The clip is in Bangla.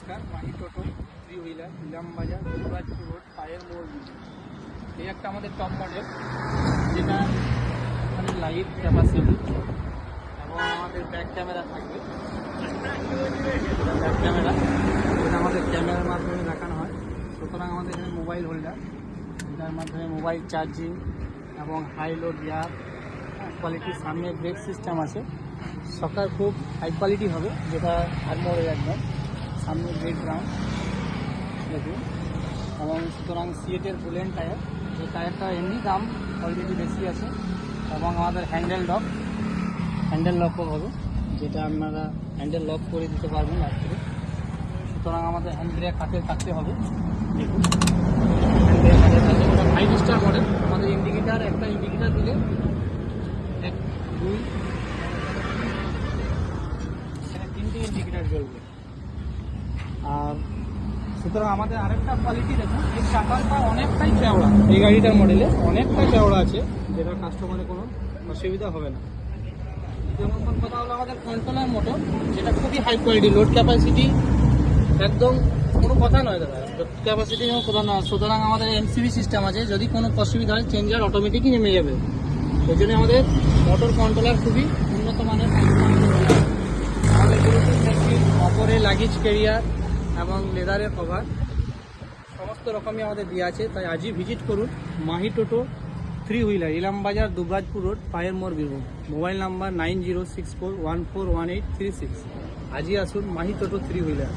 নমস্কার, Mahi Toto three wheeler Ilambazar Dubrajpur road পায়ের মোড়। এই একটা আমাদের টপ মডেল, যেটা এখানে লাইট ক্যাপাসিটি এবং আমাদের ব্যাক ক্যামেরা থাকবে। ব্যাক ক্যামেরা যেটা আমাদের ক্যামেরার মাধ্যমে দেখানো হয়। সুতরাং আমাদের এখানে মোবাইল হোল্ডার, যেটার মাধ্যমে মোবাইল চার্জিং এবং হাই লো গিয়ার কোয়ালিটির সামনে ব্রেক সিস্টেম আছে। সকার খুব হাই কোয়ালিটি হবে, যেটা আরমোরের একদম সামনে ব্রেক গ্রাউন্ড দেখুন। এবং সুতরাং সিএটের বুলেন টায়ার, এই টায়ারটা এমনি দাম অলরেডি বেশি আছে। এবং আমাদের হ্যান্ডেল লকও হবে, যেটা আপনারা হ্যান্ডেল লক করে দিতে পারবেন রাত্রে। সুতরাং আমাদের হ্যান্ড ব্রেক হাতে থাকতে হবে। দেখুন হ্যান্ড ব্রেক হাতে থাকে, ওটা 5 স্টার মডেল। আমাদের ইন্ডিকেটার, একটা ইন্ডিকেটার দিলে 1 2 তিনটে ইন্ডিকেটার জ্বলবে। আর সুতরাং আমাদের আরেকটা কোয়ালিটি দেখুন, এই চাকাটা অনেকটাই চওড়া, এই গাড়িটার মডেলে অনেকটাই চওড়া আছে, যেটা কাস্টমারের কোনো অসুবিধা হবে না। যেমন কথা হলো আমাদের কন্ট্রোলার মোটর, যেটা খুবই হাই কোয়ালিটি, লোড ক্যাপাসিটি একদম কোনো কথা নয় দাদা, লোড ক্যাপাসিটি কোনো কথা নয়। সুতরাং আমাদের এমসিবি সিস্টেম আছে, যদি কোনো অসুবিধা হয় চেঞ্জার অটোমেটিকই নেমে যাবে। ওই জন্য আমাদের মোটর কন্ট্রোলার খুবই উন্নত মানের। আমাদের অপরে লাগেজ ক্যারিয়ার এবং লেদারের কভার সমস্ত রকমই আমাদের দেওয়া আছে। তাই আজই ভিজিট করুন Mahi Toto three wheeler, Ilambazar Dubrajpur road পায়ের মোড়, বীরভূম। Mobile number 9064141836। আজই আসুন মাহি টোটো থ্রি হুইলার।